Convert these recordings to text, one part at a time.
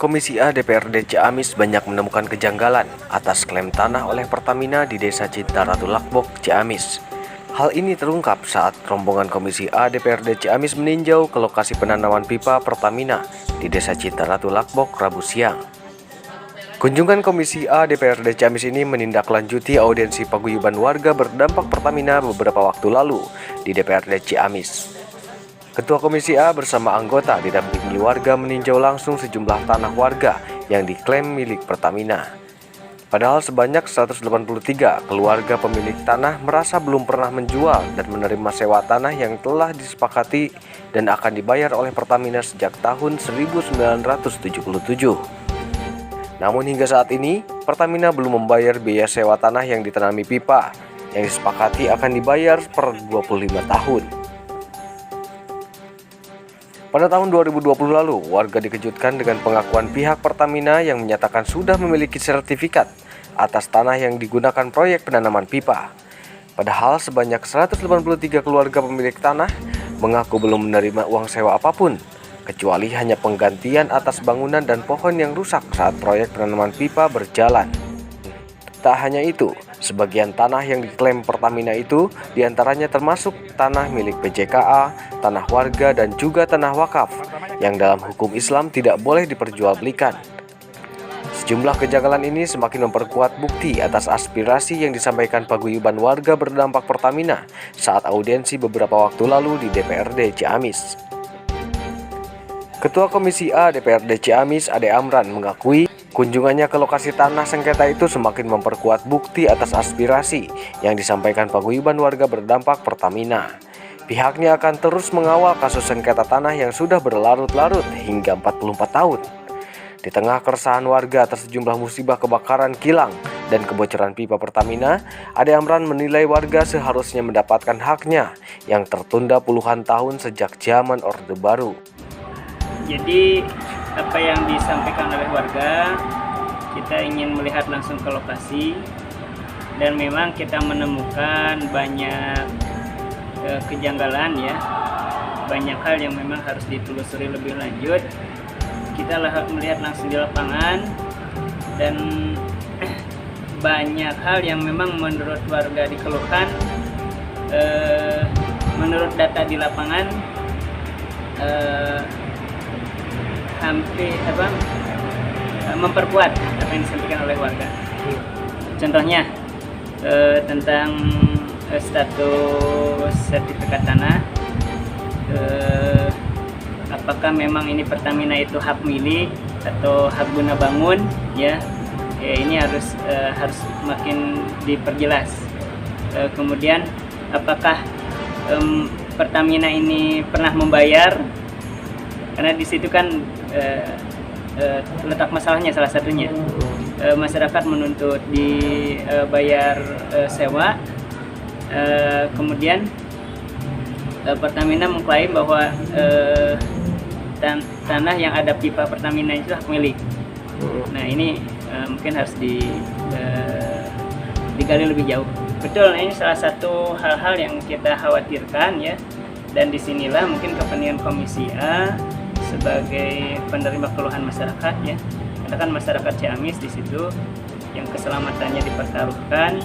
Komisi A DPRD Ciamis banyak menemukan kejanggalan atas klaim tanah oleh Pertamina di Desa Cinta Ratu Lakbok, Ciamis. Hal ini terungkap saat rombongan Komisi A DPRD Ciamis meninjau ke lokasi penanaman pipa Pertamina di Desa Cinta Ratu Lakbok, Rabu siang. Kunjungan Komisi A DPRD Ciamis ini menindaklanjuti audiensi paguyuban warga berdampak Pertamina beberapa waktu lalu di DPRD Ciamis. Ketua Komisi A bersama anggota didampingi warga meninjau langsung sejumlah tanah warga yang diklaim milik Pertamina. Padahal sebanyak 183 keluarga pemilik tanah merasa belum pernah menjual dan menerima sewa tanah yang telah disepakati dan akan dibayar oleh Pertamina sejak tahun 1977. Namun hingga saat ini, Pertamina belum membayar biaya sewa tanah yang ditanami pipa yang disepakati akan dibayar per 25 tahun. Pada tahun 2020 lalu, warga dikejutkan dengan pengakuan pihak Pertamina yang menyatakan sudah memiliki sertifikat atas tanah yang digunakan proyek penanaman pipa. Padahal sebanyak 183 keluarga pemilik tanah mengaku belum menerima uang sewa apapun, kecuali hanya penggantian atas bangunan dan pohon yang rusak saat proyek penanaman pipa berjalan. Tak hanya itu, sebagian tanah yang diklaim Pertamina itu diantaranya termasuk tanah milik PJKA, tanah warga, dan juga tanah wakaf yang dalam hukum Islam tidak boleh diperjualbelikan. Sejumlah kejanggalan ini semakin memperkuat bukti atas aspirasi yang disampaikan paguyuban warga berdampak Pertamina saat audiensi beberapa waktu lalu di DPRD Ciamis. Ketua Komisi A DPRD Ciamis, Ade Amran, mengakui kunjungannya ke lokasi tanah sengketa itu semakin memperkuat bukti atas aspirasi yang disampaikan paguyuban warga berdampak Pertamina. Pihaknya akan terus mengawal kasus sengketa tanah yang sudah berlarut-larut hingga 44 tahun. Di tengah keresahan warga atas sejumlah musibah kebakaran kilang dan kebocoran pipa Pertamina, Ade Amran menilai warga seharusnya mendapatkan haknya yang tertunda puluhan tahun sejak zaman Orde Baru. Jadi apa yang disampaikan oleh warga, kita ingin melihat langsung ke lokasi dan memang kita menemukan banyak kejanggalan ya, banyak hal yang memang harus ditelusuri lebih lanjut. Kita melihat langsung di lapangan dan banyak hal yang memang menurut warga dikeluhkan. Menurut data di lapangan hampir memperkuat apa yang disampaikan oleh warga. Contohnya tentang status sertifikat tanah, apakah memang ini Pertamina itu hak milik atau hak guna bangun, ya ini harus makin diperjelas. Kemudian apakah Pertamina ini pernah membayar? Karena di situ kan letak masalahnya salah satunya. Masyarakat menuntut dibayar sewa, kemudian Pertamina mengklaim bahwa tanah yang ada pipa Pertamina itu hak milik. Nah ini mungkin harus digali lebih jauh. Betul, ini salah satu hal-hal yang kita khawatirkan ya, dan disinilah mungkin kepentingan Komisi A sebagai penerima keluhan masyarakat ya, karena kan masyarakat Ciamis di situ yang keselamatannya dipertaruhkan,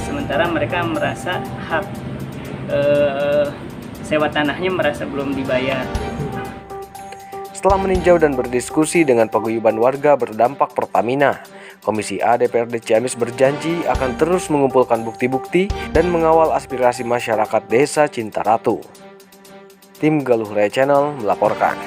sementara mereka merasa hak sewa tanahnya merasa belum dibayar. Setelah meninjau dan berdiskusi dengan paguyuban warga berdampak Pertamina, Komisi A DPRD Ciamis berjanji akan terus mengumpulkan bukti-bukti dan mengawal aspirasi masyarakat Desa Cinta Ratu. Tim Galuh Raya Channel melaporkan.